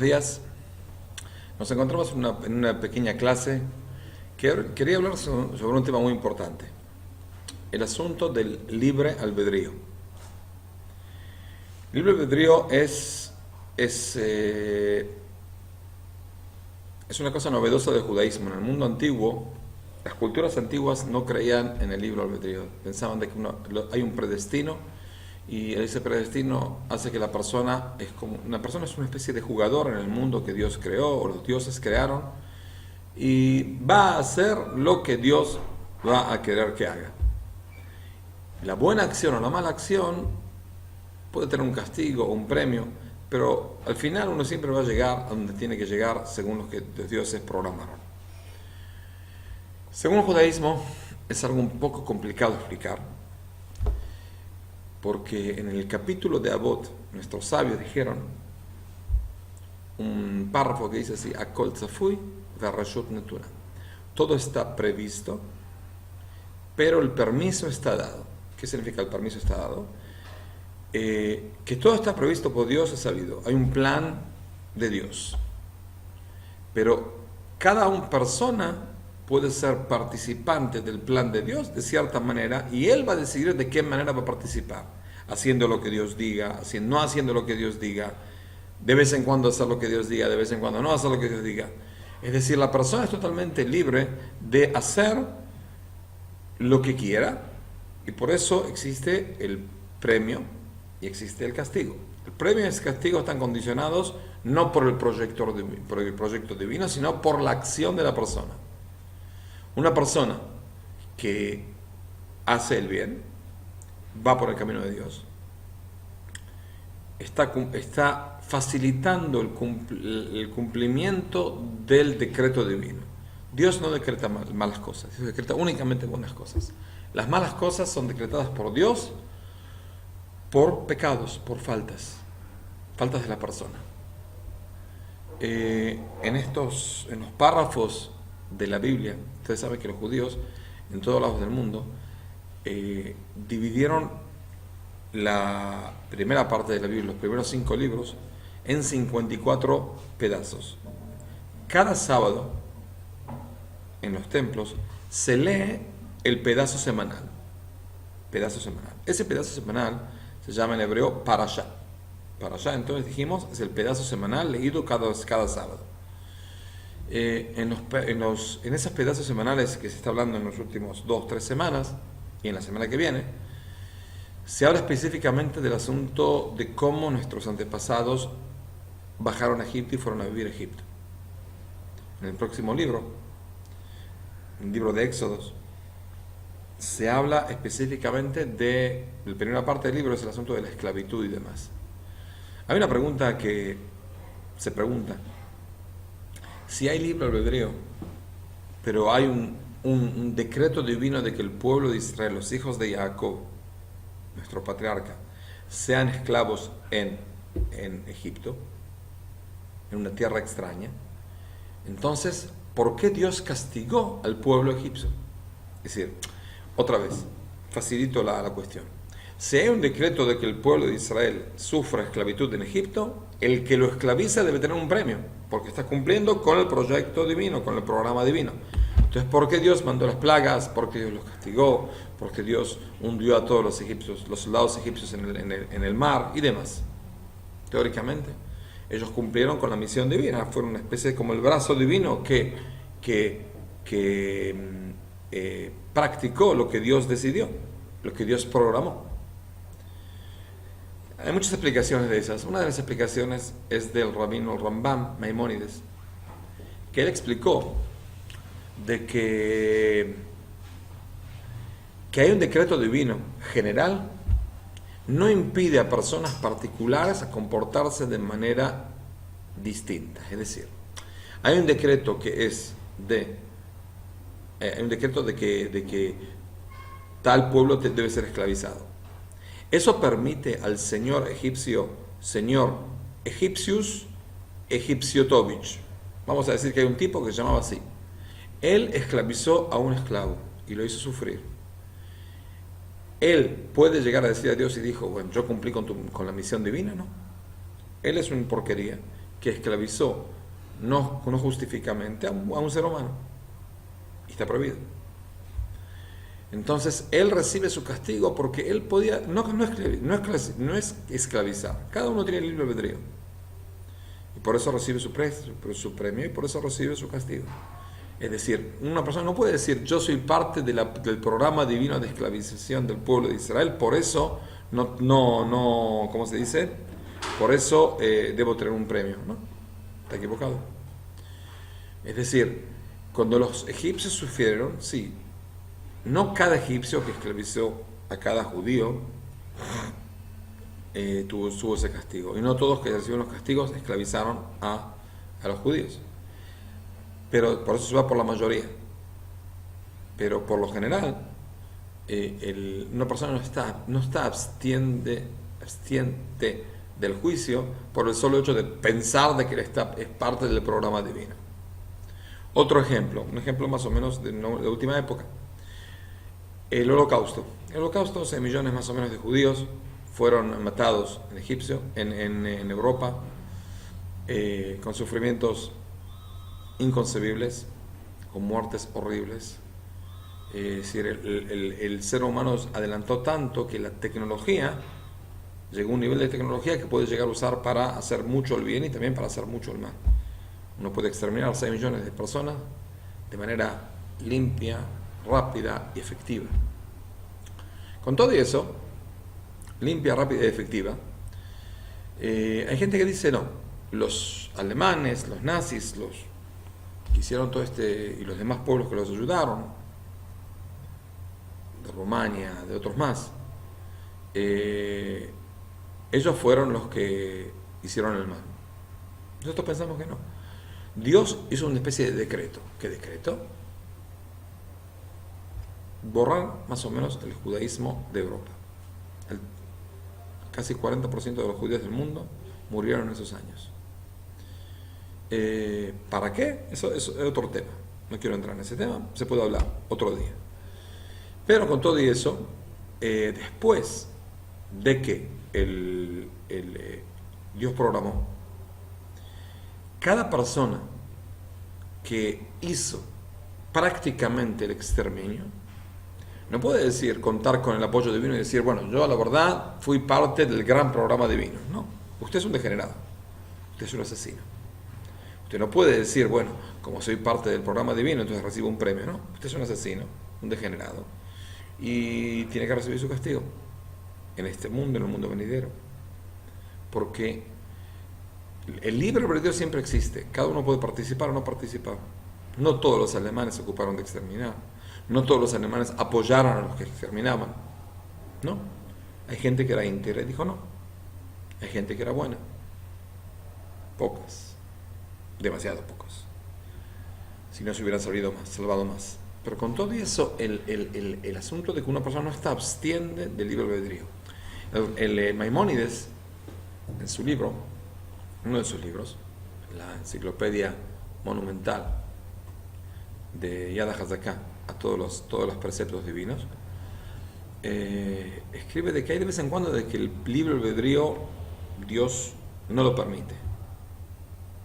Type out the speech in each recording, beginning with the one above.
días. Nos encontramos en una pequeña clase que quería hablar sobre un tema muy importante, el asunto del libre albedrío. El libre albedrío es una cosa novedosa del judaísmo. En el mundo antiguo, las culturas antiguas no creían en el libre albedrío. Pensaban de que hay un predestino y ese predestino hace que la persona una persona es una especie de jugador en el mundo que Dios creó o los dioses crearon y va a hacer lo que Dios va a querer que haga. La buena acción o la mala acción puede tener un castigo o un premio, pero al final uno siempre va a llegar a donde tiene que llegar según lo que los dioses programaron. Según el judaísmo es algo un poco complicado de explicar, porque en el capítulo de Avot nuestros sabios dijeron un párrafo que dice así: Akol tzafui v'harashut netuna. Todo está previsto, pero el permiso está dado. ¿Qué significa el permiso está dado? Que todo está previsto por Dios es sabido. Hay un plan de Dios, pero cada persona puede ser participante del plan de Dios de cierta manera y él va a decidir de qué manera va a participar, haciendo lo que Dios diga, no haciendo lo que Dios diga, de vez en cuando hacer lo que Dios diga, de vez en cuando no hacer lo que Dios diga. Es decir, la persona es totalmente libre de hacer lo que quiera y por eso existe el premio y existe el castigo. El premio y el castigo están condicionados no por el proyecto divino, sino por la acción de la persona. Una persona que hace el bien, va por el camino de Dios, está facilitando el cumplimiento del decreto divino. Dios no decreta malas cosas, Dios decreta únicamente buenas cosas. Las malas cosas son decretadas por Dios por pecados, por faltas de la persona. En los párrafos de la Biblia, ustedes saben que los judíos en todos lados del mundo dividieron la primera parte de la Biblia, los primeros 5 libros, en 54 pedazos. Cada sábado en los templos se lee el pedazo semanal. Ese pedazo semanal se llama en hebreo parashá. Parashá, entonces dijimos, es el pedazo semanal leído cada sábado. En esos pedazos semanales que se está hablando en los últimos 2-3 semanas y en la semana que viene, se habla específicamente del asunto de cómo nuestros antepasados bajaron a Egipto y fueron a vivir a Egipto. En el próximo libro, el libro de Éxodos, se habla específicamente la primera parte del libro es el asunto de la esclavitud y demás. Hay una pregunta que se pregunta: si hay libre albedrío, pero hay un decreto divino de que el pueblo de Israel, los hijos de Jacob, nuestro patriarca, sean esclavos en Egipto, en una tierra extraña, entonces, ¿por qué Dios castigó al pueblo egipcio? Es decir, otra vez, facilito la cuestión. Si hay un decreto de que el pueblo de Israel sufra esclavitud en Egipto, el que lo esclaviza debe tener un premio, porque está cumpliendo con el proyecto divino, con el programa divino. Entonces, ¿por qué Dios mandó las plagas? ¿Por qué Dios los castigó? ¿Por qué Dios hundió a todos los egipcios, los soldados egipcios en el mar y demás? Teóricamente, ellos cumplieron con la misión divina, fueron una especie de como el brazo divino que practicó lo que Dios decidió, lo que Dios programó. Hay muchas explicaciones de esas. Una de las explicaciones es del rabino Rambam Maimónides, que él explicó de que hay un decreto divino general no impide a personas particulares a comportarse de manera distinta. Es decir, hay un decreto que es hay un decreto de que tal pueblo debe ser esclavizado. Eso permite al señor Egipcius Egipciotovich. Vamos a decir que hay un tipo que se llamaba así. Él esclavizó a un esclavo y lo hizo sufrir. Él puede llegar a decir a Dios y dijo: bueno, yo cumplí con la misión divina, ¿no? Él es una porquería que esclavizó no justificadamente a un ser humano. Y está prohibido. Entonces él recibe su castigo porque él podía, no es esclavizar. Cada uno tiene libre albedrío. Y por eso recibe su premio y por eso recibe su castigo. Es decir, una persona no puede decir yo soy parte del programa divino de esclavización del pueblo de Israel, por eso ¿cómo se dice? Por eso debo tener un premio, ¿no? Está equivocado. Es decir, cuando los egipcios sufrieron, sí, no cada egipcio que esclavizó a cada judío tuvo ese castigo. Y no todos que recibieron los castigos esclavizaron a los judíos. Pero por eso se va por la mayoría. Pero por lo general, una persona no está abstiente del juicio por el solo hecho de pensar de que es parte del programa divino. Otro ejemplo, un ejemplo más o menos de última época. El holocausto. El holocausto, 6 millones más o menos de judíos fueron matados en Europa, con sufrimientos inconcebibles, con muertes horribles. Es decir, el ser humano adelantó tanto que la tecnología, llegó a un nivel de tecnología que puede llegar a usar para hacer mucho el bien y también para hacer mucho el mal. Uno puede exterminar 6 millones de personas de manera limpia, rápida y efectiva. Con todo eso, limpia, rápida y efectiva, hay gente que dice no, los alemanes, los nazis, los que hicieron todo y los demás pueblos que los ayudaron, de Rumania, de otros más, ellos fueron los que hicieron el mal. Nosotros pensamos que no. Dios hizo una especie de decreto. ¿Qué decreto? Borrar más o menos el judaísmo de Europa. Casi 40% de los judíos del mundo murieron en esos años. ¿Para qué? Eso es otro tema. No quiero entrar en ese tema, se puede hablar otro día. Pero con todo y eso, después de que Dios programó, cada persona que hizo prácticamente el exterminio, no puede contar con el apoyo divino y decir, bueno, yo la verdad fui parte del gran programa divino. No, usted es un degenerado, usted es un asesino. Usted no puede decir, bueno, como soy parte del programa divino, entonces recibo un premio. No, usted es un asesino, un degenerado, y tiene que recibir su castigo en este mundo, en el mundo venidero. Porque el libre albedrío siempre existe, cada uno puede participar o no participar. No todos los alemanes se ocuparon de exterminar, no todos los alemanes apoyaron a los que exterminaban. No, hay gente que era íntegra y dijo no, hay gente que era buena, pocas, demasiado pocos, si no se hubieran salvado más. Pero con todo eso, el asunto de que una persona no está abstiende del libre albedrío. El Maimónides, en su libro, uno de sus libros, la enciclopedia monumental de Yad HaZaká, a todos los preceptos divinos, escribe de que hay de vez en cuando de que el libre albedrío Dios no lo permite.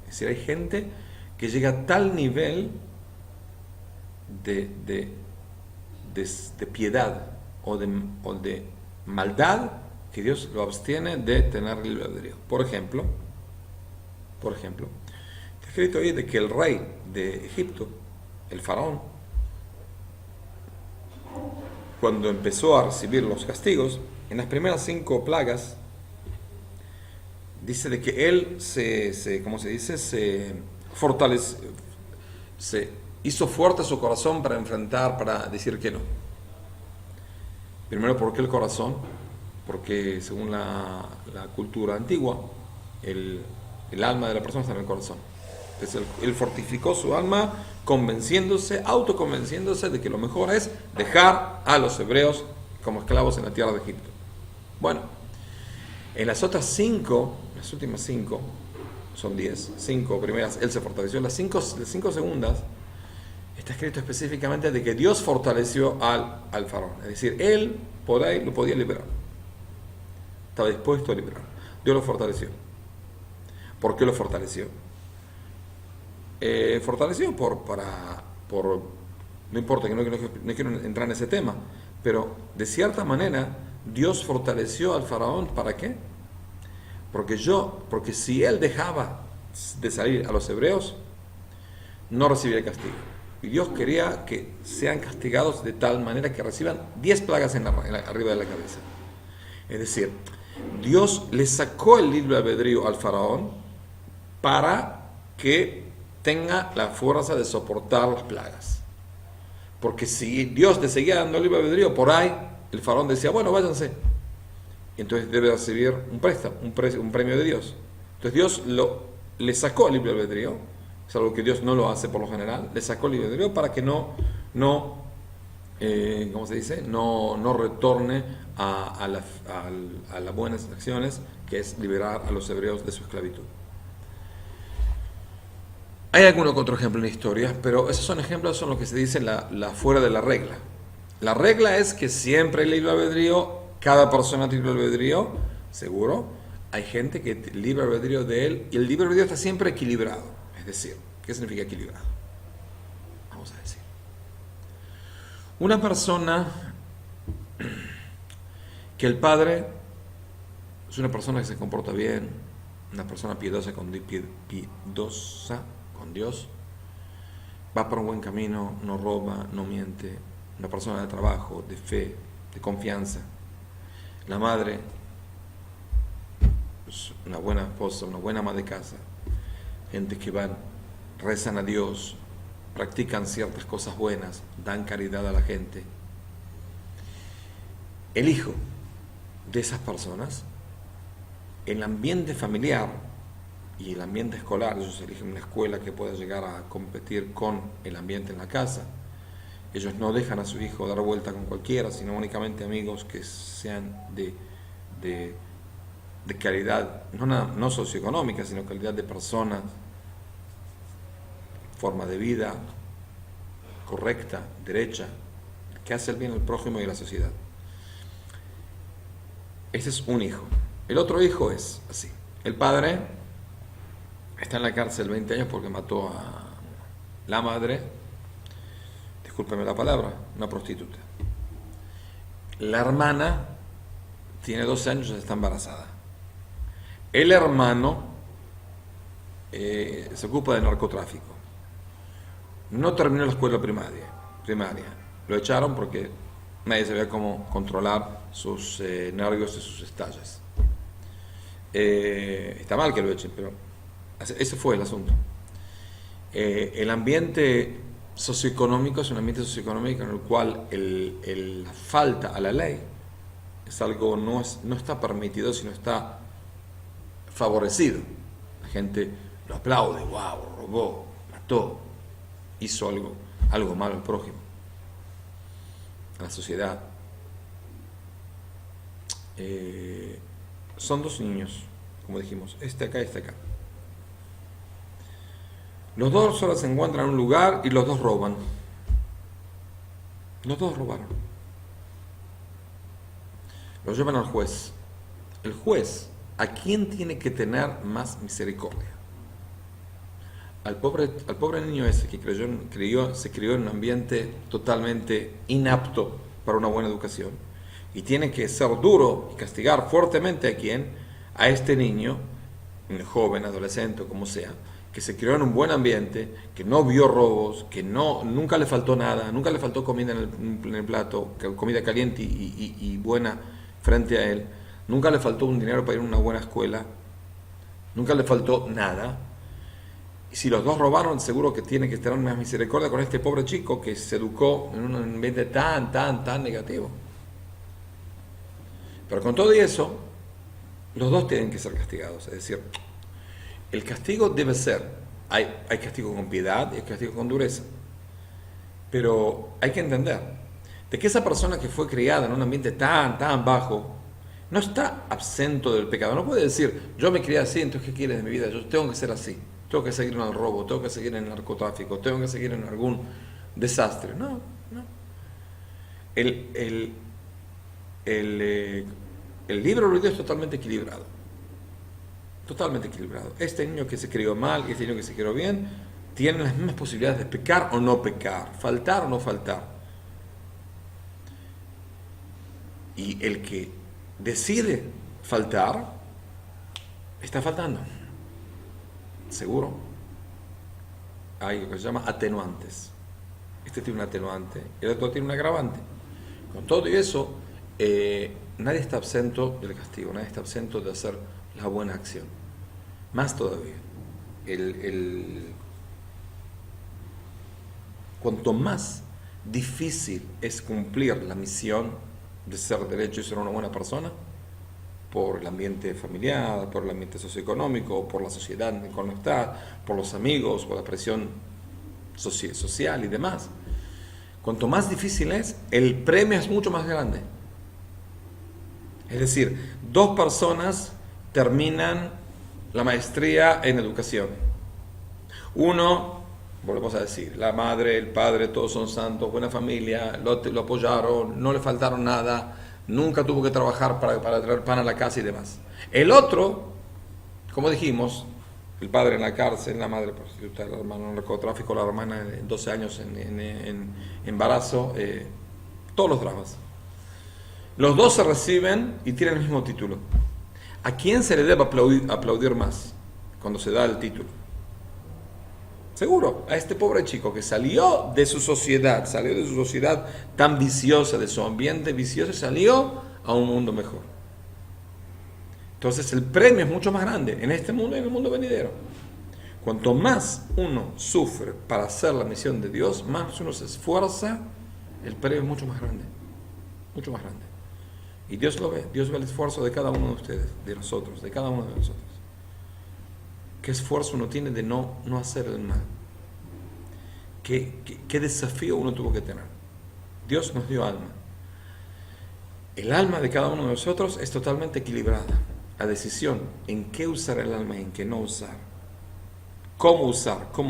Es decir, hay gente que llega a tal nivel de piedad o de maldad que Dios lo abstiene de tener libre albedrío. Por ejemplo, está escrito ahí de que el rey de Egipto, el faraón, cuando empezó a recibir los castigos, en las primeras 5 plagas, dice de que él se fortaleció, se hizo fuerte su corazón para decir que no. Primero, ¿por qué el corazón? Porque según la cultura antigua, el alma de la persona está en el corazón. Entonces él fortificó su alma autoconvenciéndose de que lo mejor es dejar a los hebreos como esclavos en la tierra de Egipto. Bueno, en las últimas 5, son 10, 5 primeras, él se fortaleció. Las 5 segundas, está escrito específicamente de que Dios fortaleció al faraón. Es decir, él por ahí lo podía liberar. Estaba dispuesto a liberar. Dios lo fortaleció. ¿Por qué lo fortaleció? Fortaleció por, no importa, que no quiero entrar en ese tema, pero de cierta manera Dios fortaleció al faraón. ¿Para qué? Porque si él dejaba de salir a los hebreos, no recibía castigo. Y Dios quería que sean castigados de tal manera que reciban 10 plagas arriba de la cabeza. Es decir, Dios le sacó el libre albedrío al faraón para que tenga la fuerza de soportar las plagas. Porque si Dios le seguía dando el libre albedrío, por ahí el faraón decía, bueno, váyanse. Y entonces debe recibir un préstamo, un premio de Dios. Entonces Dios le sacó el libre albedrío, es algo que Dios no lo hace por lo general, le sacó el libre albedrío para que no ¿cómo se dice? No retorne a las buenas acciones, que es liberar a los hebreos de su esclavitud. Hay algún otro ejemplo en la historia, pero esos son ejemplos, son lo que se dice la fuera de la regla. La regla es que siempre hay libre albedrío, cada persona tiene libre albedrío, seguro. Hay gente que el libre albedrío de él, y el libre albedrío está siempre equilibrado. Es decir, ¿qué significa equilibrado? Vamos a decir. Una persona que el padre es una persona que se comporta bien, una persona piadosa con Dios, va por un buen camino, no roba, no miente, una persona de trabajo, de fe, de confianza. La madre es una buena esposa, una buena ama de casa, gente que van, rezan a Dios, practican ciertas cosas buenas, dan caridad a la gente. El hijo de esas personas, el ambiente familiar y el ambiente escolar, ellos eligen una escuela que pueda llegar a competir con el ambiente en la casa. Ellos no dejan a su hijo dar vuelta con cualquiera, sino únicamente amigos que sean de calidad, no socioeconómica, sino calidad de personas, forma de vida correcta, derecha, que hace el bien al prójimo y a la sociedad. Ese es un hijo. El otro hijo es así. El padre está en la cárcel 20 años porque mató a la madre, discúlpeme la palabra, una prostituta. La hermana tiene 12 años y está embarazada. El hermano se ocupa del narcotráfico. No terminó la escuela primaria. Lo echaron porque nadie sabía cómo controlar sus nervios y sus estallas. Está mal que lo echen, pero ese fue el asunto. El ambiente socioeconómico es un ambiente socioeconómico en el cual la falta a la ley es algo, no está permitido, sino está favorecido. La gente lo aplaude, wow, robó, mató, hizo algo malo al prójimo, a la sociedad. Son dos niños, como dijimos, este acá y este acá. Los dos solo se encuentran en un lugar y los dos roban. Los dos robaron. Los llevan al juez. El juez, ¿a quién tiene que tener más misericordia? Al pobre niño ese que se crió en un ambiente totalmente inapto para una buena educación, y tiene que ser duro y castigar fuertemente a este niño, un joven, adolescente o como sea, que se crió en un buen ambiente, que no vio robos, que nunca le faltó nada, nunca le faltó comida en el plato, comida caliente y buena frente a él, nunca le faltó un dinero para ir a una buena escuela, nunca le faltó nada. Y si los dos robaron, seguro que tiene que tener más misericordia con este pobre chico que se educó en un ambiente tan negativo. Pero con todo y eso, los dos tienen que ser castigados. Es decir, el castigo debe ser, hay castigo con piedad y hay castigo con dureza. Pero hay que entender de que esa persona que fue criada en un ambiente tan bajo, no está absento del pecado. No puede decir, yo me crié así, entonces ¿qué quieres de mi vida? Yo tengo que ser así. Tengo que seguir en el robo, tengo que seguir en el narcotráfico, tengo que seguir en algún desastre. No. El libro de Dios es totalmente equilibrado. totalmente equilibrado. Este niño que se crió mal y este niño que se crió bien tienen las mismas posibilidades de pecar o no pecar, faltar o no faltar. Y el que decide faltar, está faltando. Seguro. Hay lo que se llama atenuantes. Este tiene un atenuante, el otro tiene un agravante. Con todo eso, nadie está exento del castigo, nadie está exento de hacer la buena acción. Más todavía, cuanto más difícil es cumplir la misión de ser derecho y ser una buena persona, por el ambiente familiar, por el ambiente socioeconómico, por la sociedad en la que uno está, por los amigos, por la presión social y demás. Cuanto más difícil es, el premio es mucho más grande. Es decir, 2 personas terminan la maestría en educación. Uno, volvemos a decir, la madre, el padre, todos son santos, buena familia, lo apoyaron, no le faltaron nada, nunca tuvo que trabajar para traer pan a la casa y demás. El otro, como dijimos, el padre en la cárcel, la madre prostituta, el hermano en narcotráfico, la hermana de 12 años en embarazo, todos los dramas. Los 2 se reciben y tienen el mismo título. ¿A quién se le debe aplaudir más cuando se da el título? Seguro, a este pobre chico que salió de su sociedad tan viciosa, de su ambiente vicioso, y salió a un mundo mejor. Entonces el premio es mucho más grande en este mundo y en el mundo venidero. Cuanto más uno sufre para hacer la misión de Dios, más uno se esfuerza, el premio es mucho más grande. Mucho más grande. Y Dios lo ve, Dios ve el esfuerzo de cada uno de ustedes, de nosotros, de cada uno de nosotros. ¿Qué esfuerzo uno tiene de no hacer el mal? ¿Qué desafío uno tuvo que tener? Dios nos dio alma. El alma de cada uno de nosotros es totalmente equilibrada. La decisión en qué usar el alma y en qué no usar, cómo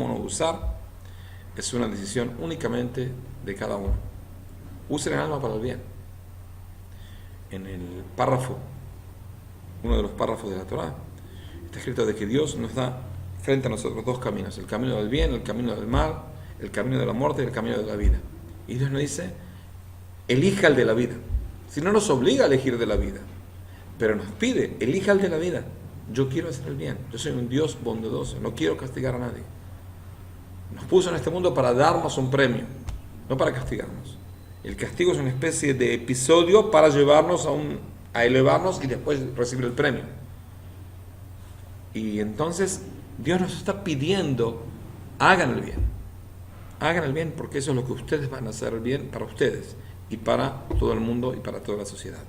no usar, es una decisión únicamente de cada uno. Usen el alma para el bien. En el párrafo, uno de los párrafos de la Torá, está escrito de que Dios nos da frente a nosotros 2 caminos: el camino del bien, el camino del mal, el camino de la muerte y el camino de la vida. Y Dios nos dice, elija el de la vida. Si no nos obliga a elegir de la vida, pero nos pide, elija el de la vida. Yo quiero hacer el bien, yo soy un Dios bondadoso, no quiero castigar a nadie. Nos puso en este mundo para darnos un premio, no para castigarnos. El castigo es una especie de episodio para llevarnos a elevarnos y después recibir el premio. Y entonces Dios nos está pidiendo, hagan el bien. Hagan el bien porque eso es lo que ustedes van a hacer bien para ustedes y para todo el mundo y para toda la sociedad.